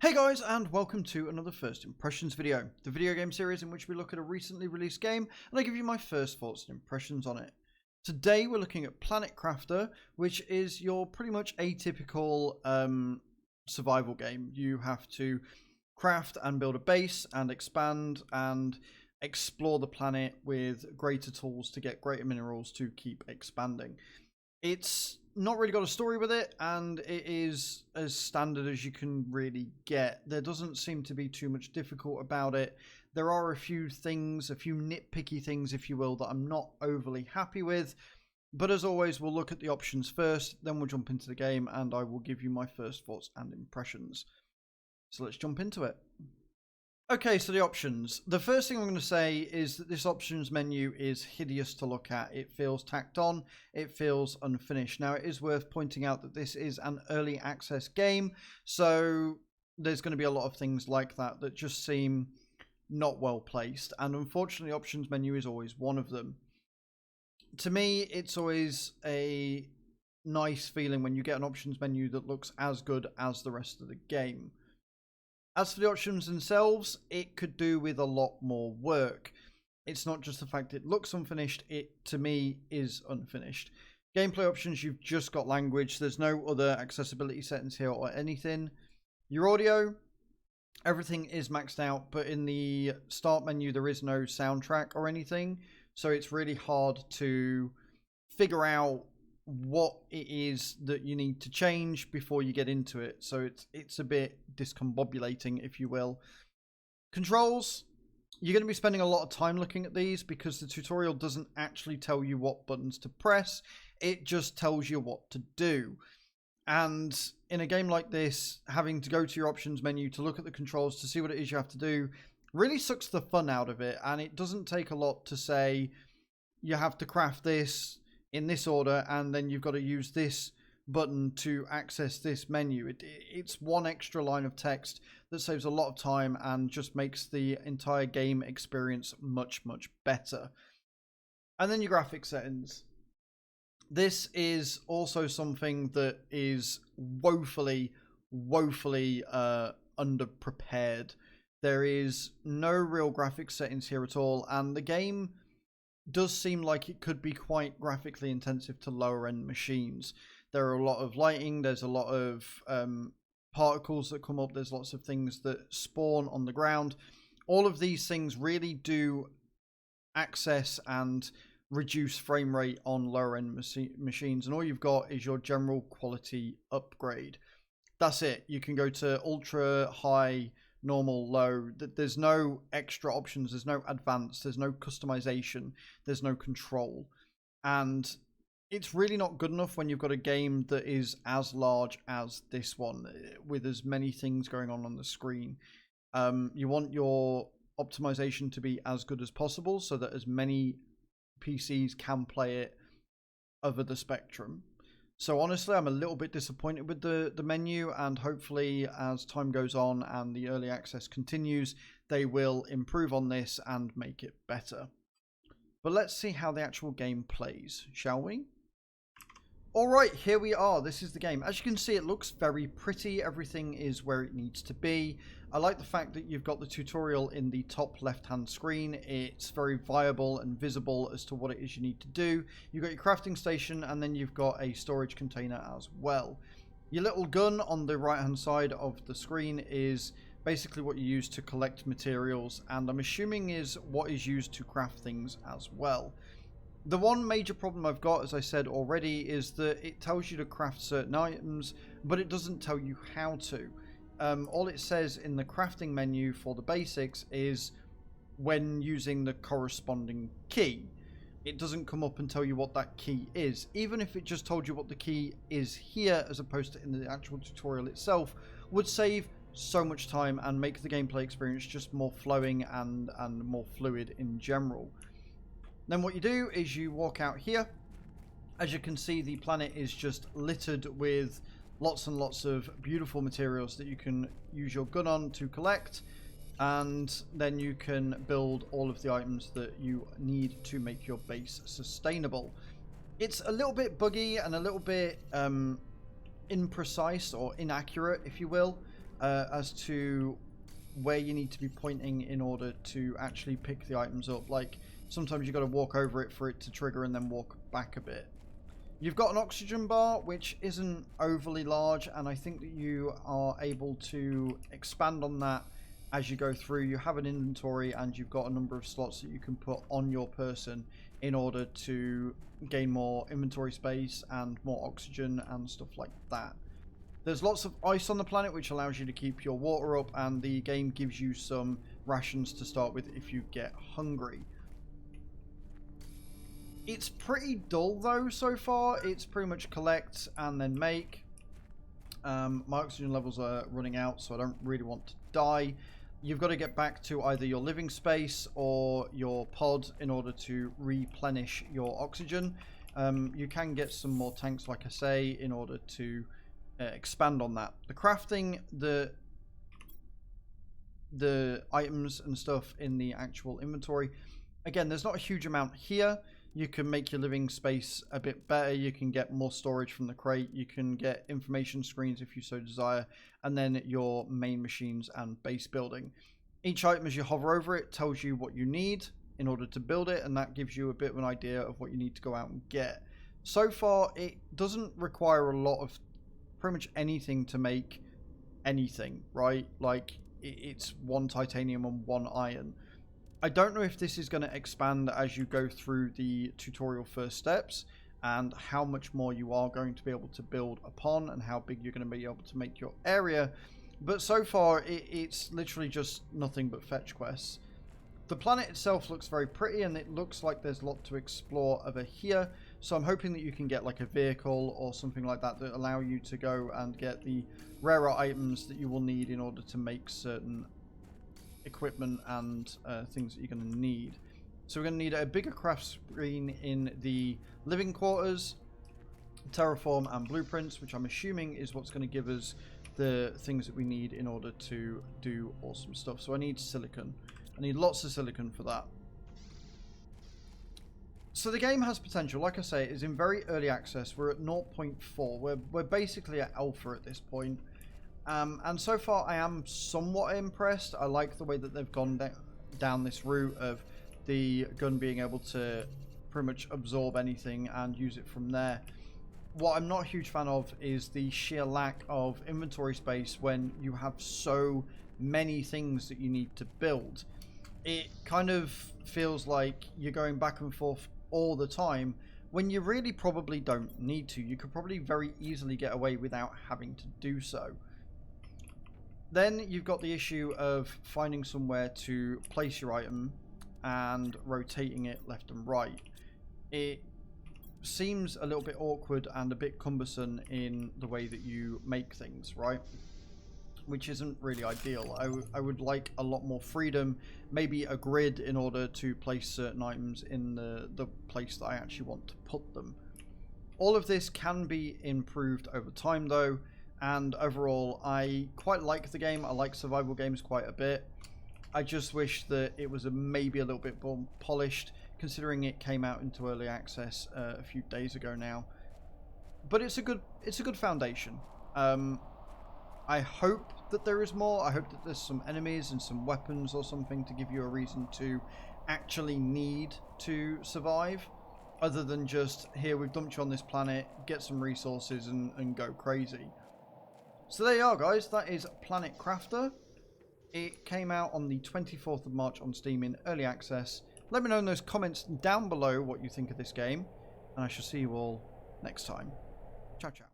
Hey guys, and welcome to another First Impressions video, the video game series in which we look at a recently released game and I give you my first thoughts and impressions on it. Today we're looking at Planet Crafter, which is your pretty much atypical survival game. You have to craft and build a base and expand and explore the planet with greater tools to get greater minerals to keep expanding. It's not really got a story with it, and it is as standard as you can really get. There doesn't seem to be too much difficult about it. There are a few things, a few nitpicky things, if you will, that I'm not overly happy with. But as always, we'll look at the options first, then we'll jump into the game, and I will give you my first thoughts and impressions. So let's jump into it. Okay, so the options. The first thing I'm going to say is that this options menu is hideous to look at. It feels tacked on. It feels unfinished. Now, it is worth pointing out that this is an early access game, so there's going to be a lot of things like that that just seem not well placed. And unfortunately, the options menu is always one of them. To me, it's always a nice feeling when you get an options menu that looks as good as the rest of the game. As for the options themselves, it could do with a lot more work. It's not just the fact it looks unfinished, it, to me, is unfinished. Gameplay options, you've just got language. There's no other accessibility settings here or anything. Your audio, everything is maxed out, but in the start menu, there is no soundtrack or anything. So it's really hard to figure out what it is that you need to change before you get into it. So it's a bit discombobulating, if you will. Controls, you're going to be spending a lot of time looking at these because the tutorial doesn't actually tell you what buttons to press. It just tells you what to do. And in a game like this, having to go to your options menu to look at the controls to see what it is you have to do really sucks the fun out of it. And it doesn't take a lot to say you have to craft this in this order, and then you've got to use this button to access this menu. It's one extra line of text that saves a lot of time and just makes the entire game experience much, much better. And then your graphics settings. This is also something that is woefully underprepared. There is no real graphics settings here at all, and the game does seem like it could be quite graphically intensive to lower end machines. There are a lot of lighting, there's a lot of particles that come up, there's lots of things that spawn on the ground. All of these things really do access and reduce frame rate on lower end machines, and all you've got is your general quality upgrade. That's it. You can go to ultra, high, normal, low. There's no extra options, there's no advanced, there's no customization, there's no control. And it's really not good enough when you've got a game that is as large as this one, with as many things going on the screen. You want your optimization to be as good as possible so that as many PCs can play it over the spectrum. So honestly, I'm a little bit disappointed with the menu, and hopefully as time goes on and the early access continues, they will improve on this and make it better. But let's see how the actual game plays, shall we? Alright, here we are. This is the game. As you can see, it looks very pretty. Everything is where it needs to be. I like the fact that you've got the tutorial in the top left-hand screen. It's very viable and visible as to what it is you need to do. You've got your crafting station, and then you've got a storage container as well. Your little gun on the right-hand side of the screen is basically what you use to collect materials, and I'm assuming is what is used to craft things as well. The one major problem I've got, as I said already, is that it tells you to craft certain items, but it doesn't tell you how to. All it says in the crafting menu for the basics is when using the corresponding key. It doesn't come up and tell you what that key is. Even if it just told you what the key is here, as opposed to in the actual tutorial itself, would save so much time and make the gameplay experience just more flowing and more fluid in general. Then what you do is you walk out here. As you can see, the planet is just littered with lots and lots of beautiful materials that you can use your gun on to collect, and then you can build all of the items that you need to make your base sustainable. It's a little bit buggy and a little bit imprecise or inaccurate, if you will. as to where you need to be pointing in order to actually pick the items up. Like, sometimes you've got to walk over it for it to trigger and then walk back a bit. You've got an oxygen bar, which isn't overly large, and I think that you are able to expand on that as you go through. You have an inventory and you've got a number of slots that you can put on your person in order to gain more inventory space and more oxygen and stuff like that. There's lots of ice on the planet, which allows you to keep your water up, and the game gives you some rations to start with if you get hungry. It's pretty dull though so far. It's pretty much collect and then make. My oxygen levels are running out, so I don't really want to die. You've got to get back to either your living space or your pod in order to replenish your oxygen. You can get some more tanks, like I say, in order to expand on that. The crafting, the items and stuff in the actual inventory, again, there's not a huge amount here. You can make your living space a bit better. You can get more storage from the crate. You can get information screens if you so desire, and then your main machines and base building. Each item, as you hover over it, tells you what you need in order to build it, and that gives you a bit of an idea of what you need to go out and get. So far, it doesn't require a lot of pretty much anything to make anything, right? Like, it's 1 titanium and 1 iron. I don't know if this is going to expand as you go through the tutorial first steps, and how much more you are going to be able to build upon, and how big you're going to be able to make your area. But so far, it's literally just nothing but fetch quests. The planet itself looks very pretty, and it looks like there's a lot to explore over here. So I'm hoping that you can get like a vehicle or something like that that allow you to go and get the rarer items that you will need in order to make certain equipment and things that you're going to need. So we're going to need a bigger craft screen in the living quarters, terraform and blueprints, which I'm assuming is what's going to give us the things that we need in order to do awesome stuff. So I need silicon. I need lots of silicon for that. So the game has potential. Like I say, it is in very early access. We're at 0.4. We're basically at alpha at this point. And so far I am somewhat impressed. I like the way that they've gone down this route of the gun being able to pretty much absorb anything and use it from there. What I'm not a huge fan of is the sheer lack of inventory space when you have so many things that you need to build. It kind of feels like you're going back and forth all the time when you really probably don't need to. You could probably very easily get away without having to do so. Then you've got the issue of finding somewhere to place your item and rotating it left and right. It seems a little bit awkward and a bit cumbersome in the way that you make things, right? Which isn't really ideal. I would like a lot more freedom, maybe a grid in order to place certain items in the place that I actually want to put them. All of this can be improved over time though, and overall I quite like the game. I like survival games quite a bit. I just wish that it was maybe a little bit more polished, considering it came out into early access a few days ago now. But it's a good foundation. I hope that there is more. I hope that there's some enemies and some weapons or something to give you a reason to actually need to survive, other than just, here, we've dumped you on this planet, get some resources and go crazy. So there you are, guys. That is Planet Crafter. It came out on the 24th of March on Steam in early access. Let me know in those comments down below what you think of this game, and I shall see you all next time. Ciao, ciao.